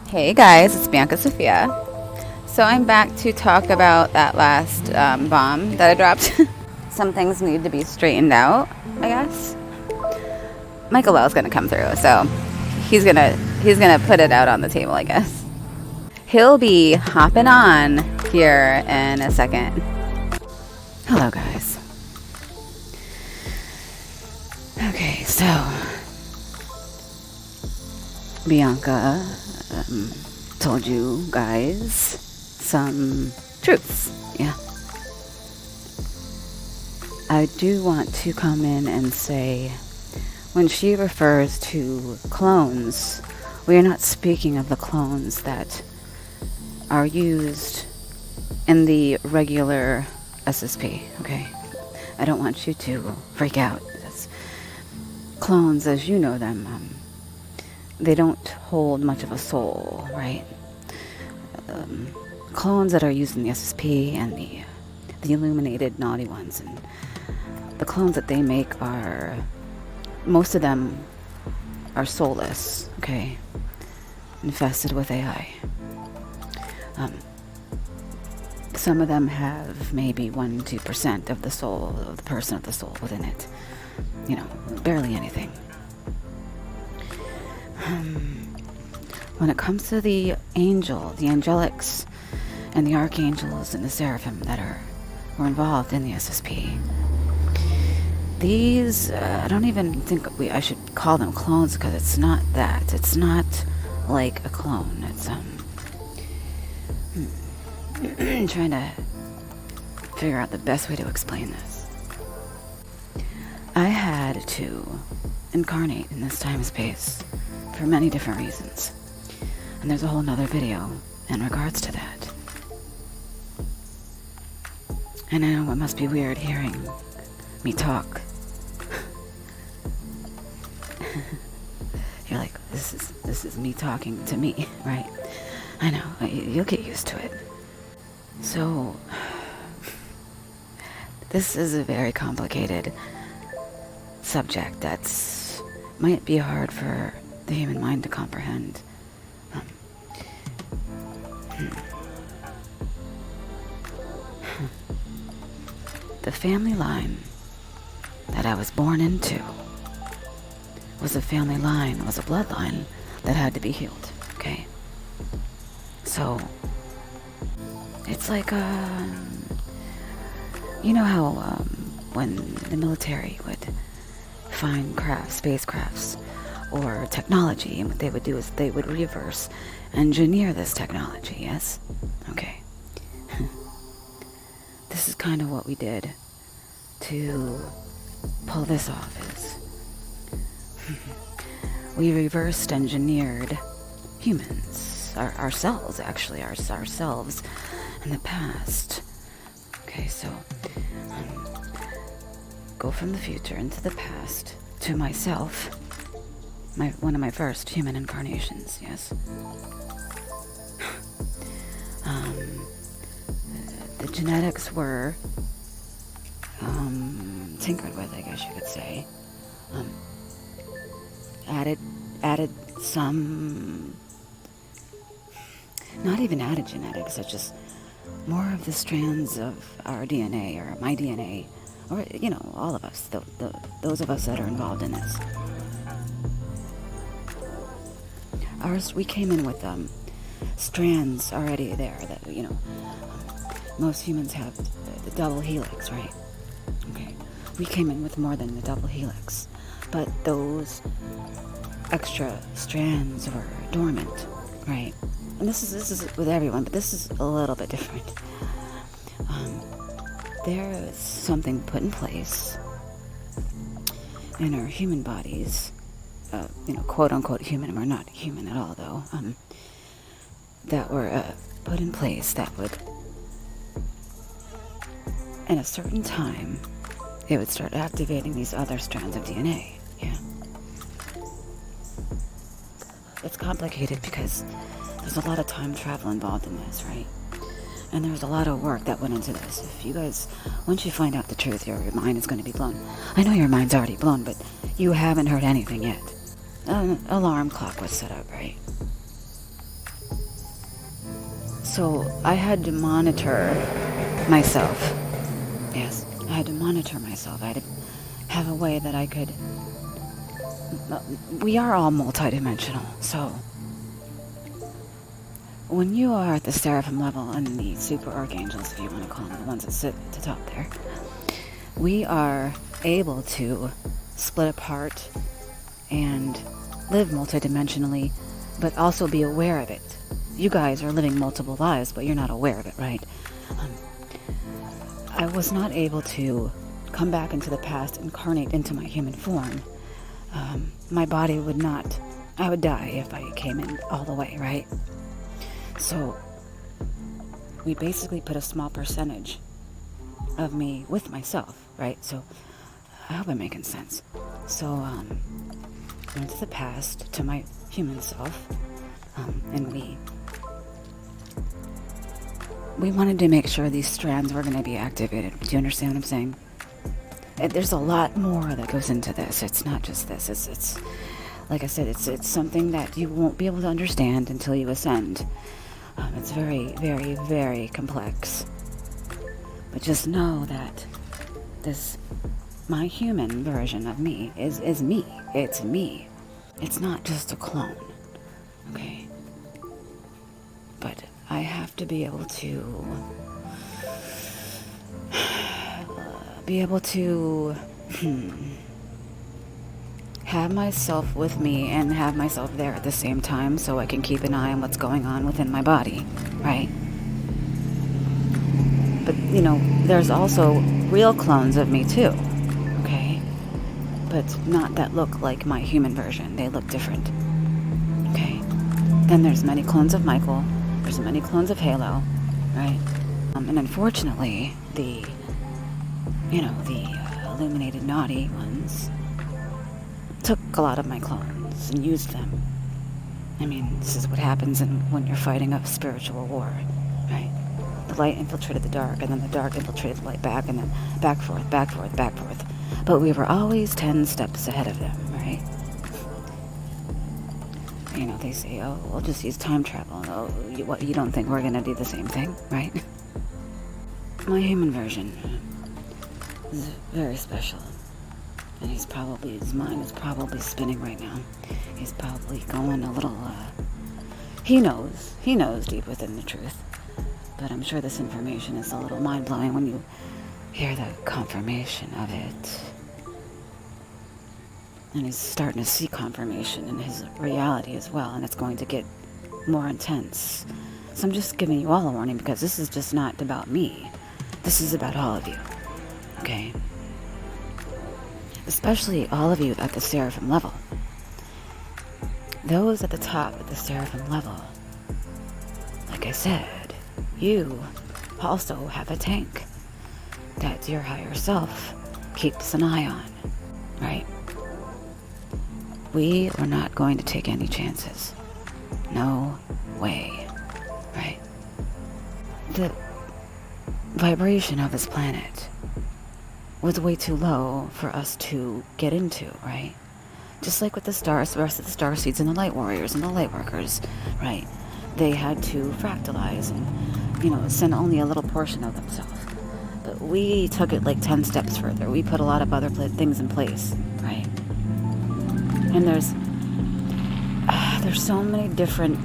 Hey guys, it's Bianca Sophia. So I'm back to talk about that last bomb that I dropped. Some things need to be straightened out, I guess. Mikhaylel's gonna come through, so he's gonna put it out on the table, I guess. He'll be hopping on here in a second. Hello guys. Okay, so Bianca told you guys some truths. Yeah. I do want to come in and say, when she refers to clones, we are not speaking of the clones that are used in the regular SSP, okay? I don't want you to freak out. Clones, as you know them, they don't hold much of a soul, right? Clones that are used in the SSP and the illuminated naughty ones, and the clones that they make are, most of them are soulless, okay? Infested with AI. Some of them have maybe 1-2% of the soul, of the person of the soul within it. You know, barely anything. When it comes to the angel, the angelics, and the archangels and the seraphim that were involved in the SSP, these, I don't even think I should call them clones, because it's not that. It's not like a clone. It's, trying to figure out the best way to explain this. I had to incarnate in this time and space for many different reasons. And there's a whole nother video in regards to that. And I know it must be weird hearing me talk. You're like, this is me talking to me, right? I know, you'll get used to it. So, this is a very complicated subject that's might be hard for the human mind to comprehend. The family line that I was born into was a bloodline that had to be healed, okay? So, it's like, you know how when the military would find spacecrafts or technology, and what they would do is they would reverse engineer this technology, yes? Okay. This is kind of what we did to pull this off, is we reversed engineered humans, ourselves in the past. Okay, so go from the future into the past to myself, one of my first human incarnations, yes. The genetics were tinkered with, I guess you could say. Added some, not even added genetics, it's just more of the strands of our DNA, or my DNA, or, you know, all of us, those of us that are involved in this. We came in with strands already there that, you know, most humans have the double helix, right? Okay. We came in with more than the double helix, but those extra strands were dormant, right? And this is with everyone, but this is a little bit different. There is something put in place in our human bodies, you know, quote unquote human. We're not human at all, though. That were put in place that would, in a certain time, it would start activating these other strands of DNA. Yeah. It's complicated because there's a lot of time travel involved in this, right? And there's a lot of work that went into this. If you guys, once you find out the truth, your mind is going to be blown. I know your mind's already blown, but you haven't heard anything yet. An alarm clock was set up, right? So I had to monitor myself. Yes, I had to monitor myself. I had to have a way that I could... We are all multidimensional, so... When you are at the Seraphim level and the super archangels, if you want to call them, the ones that sit at the top there, we are able to split apart and live multidimensionally, but also be aware of it. You guys are living multiple lives, but you're not aware of it, right? I was not able to come back into the past, incarnate into my human form. My body would not... I would die if I came in all the way, right? So, we basically put a small percentage of me with myself, right? So, I hope I'm making sense. So, went to the past, to my human self, and we wanted to make sure these strands were going to be activated. Do you understand what I'm saying? There's a lot more that goes into this. It's not just this. It's like I said, it's something that you won't be able to understand until you ascend. It's very, very, very complex. But just know that my human version of me is me. It's me. It's not just a clone. Okay? But I have to be able to have myself with me and have myself there at the same time so I can keep an eye on what's going on within my body, right? But, there's also real clones of me too, okay? But not that look like my human version. They look different, okay? Then there's many clones of Michael. There's many clones of Halo, right? And unfortunately, the illuminated naughty ones took a lot of my clones and used them. I mean, this is what happens when you're fighting a spiritual war, right? The light infiltrated the dark, and then the dark infiltrated the light back, and then back, forth, back, forth, back, forth. But we were always 10 steps ahead of them, right? They say, oh, we'll just use time travel. Oh, you don't think we're going to do the same thing, right? My human version is very special. And his mind is probably spinning right now. He's probably going a little, he knows deep within the truth. But I'm sure this information is a little mind-blowing when you hear the confirmation of it. And he's starting to see confirmation in his reality as well, and it's going to get more intense. So I'm just giving you all a warning, because this is just not about me. This is about all of you. Okay? Especially all of you at the Seraphim level. Those at the top at the Seraphim level, like I said, you also have a tank that your higher self keeps an eye on, right? We are not going to take any chances. No way, right? The vibration of this planet was way too low for us to get into, right? Just like with the stars, the rest of the star seeds and the light warriors and the light workers, right? They had to fractalize and, send only a little portion of themselves. But we took it like 10 steps further. We put a lot of other things in place, right? And there's so many different...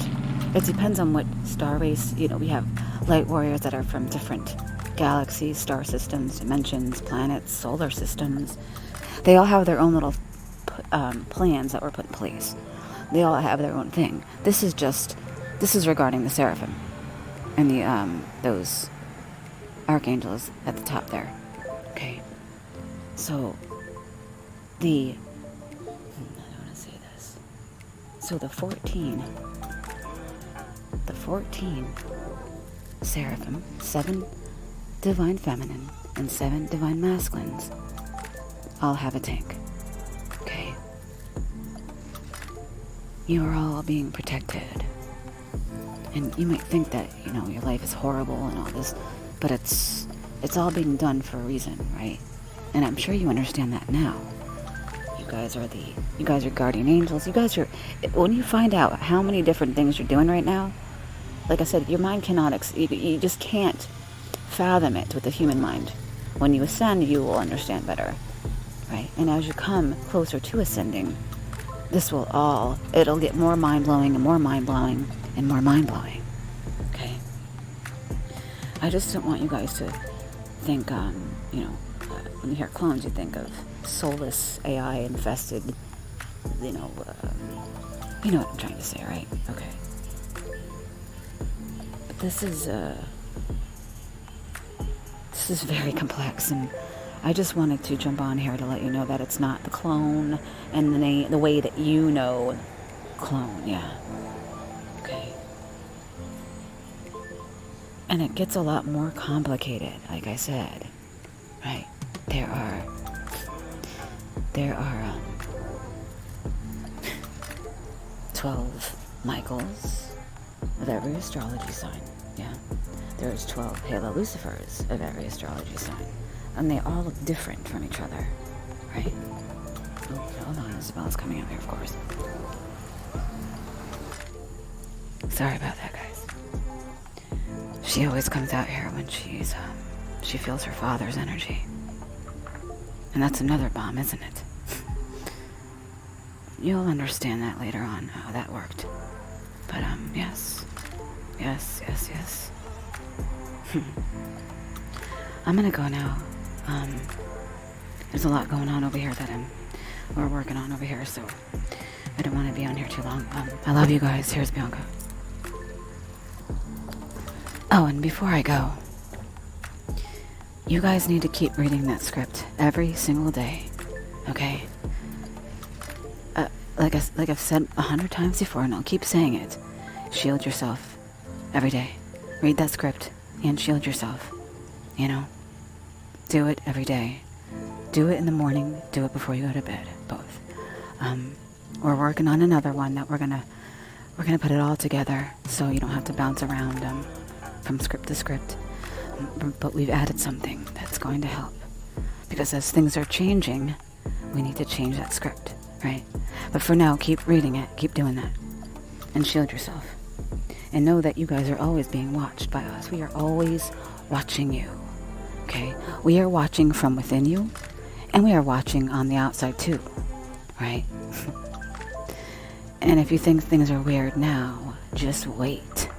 It depends on what star race. We have light warriors that are from different galaxies, star systems, dimensions, planets, solar systems. They all have their own little plans that were put in place. They all have their own thing. This is regarding the Seraphim and those archangels at the top there. Okay. So I don't want to say this. So the 14 Seraphim, 7 divine feminine and 7 divine masculines, all have a tank. Okay? You are all being protected. And you might think that, your life is horrible and all this, but it's all being done for a reason, right? And I'm sure you understand that now. You guys are guardian angels. When you find out how many different things you're doing right now, like I said, your mind cannot, you just can't fathom it with the human mind. When you ascend, you will understand better, right? And as you come closer to ascending, it'll get more mind-blowing and more mind-blowing and more mind-blowing, okay? I just don't want you guys to think, when you hear clones, you think of soulless, AI-infested, you know what I'm trying to say, right? Okay. But this is very complex, and I just wanted to jump on here to let you know that it's not the clone and the way that you know clone, yeah. Okay. And it gets a lot more complicated, like I said, right? There are 12 Michaels of every astrology sign, yeah. There's 12 Halo Lucifers of every astrology sign. And they all look different from each other, right? Oh, hold on, Isabel's coming out here, of course. Sorry about that, guys. She always comes out here when she feels her father's energy. And that's another bomb, isn't it? You'll understand that later on, how that worked. But, yes. I'm gonna go now. There's a lot going on over here that we're working on over here, so I don't want to be on here too long. I love you guys. Here's Bianca. Oh, and before I go, you guys need to keep reading that script every single day, okay? Like I've said 100 times before, and I'll keep saying it. Shield yourself every day. Read that script and shield yourself. You know? Do it every day. Do it in the morning. Do it before you go to bed. Both. We're working on another one that we're gonna put it all together so you don't have to bounce around from script to script. But we've added something that's going to help, because as things are changing, we need to change that script, right? But for now, keep reading it. Keep doing that, and shield yourself. And know that you guys are always being watched by us. We are always watching you. Okay? We are watching from within you, and we are watching on the outside too. Right? And if you think things are weird now, just wait.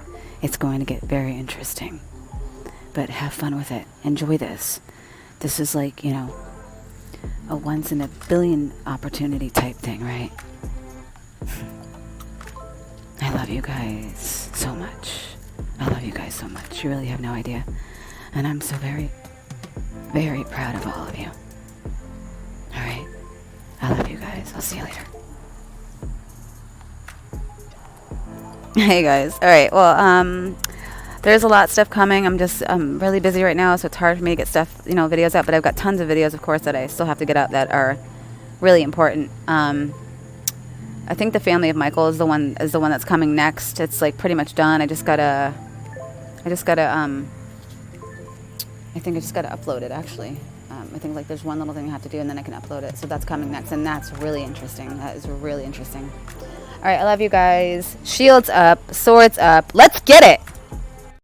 It's going to get very interesting. But have fun with it. Enjoy this. This is like, a once in a billion opportunity type thing, right? I love you guys so much. I love you guys so much. You really have no idea. And I'm so very, very proud of all of you. Alright? I love you guys. I'll see you later. Hey guys. Alright, well, there's a lot of stuff coming. I'm really busy right now, so it's hard for me to get stuff, videos out, but I've got tons of videos, of course, that I still have to get out that are really important. I think the family of Michael is the one that's coming next. It's like pretty much done. I just gotta upload it actually. I think like there's one little thing I have to do, and then I can upload it. So that's coming next, and that's really interesting. That is really interesting. All right, I love you guys. Shields up, swords up. Let's get it.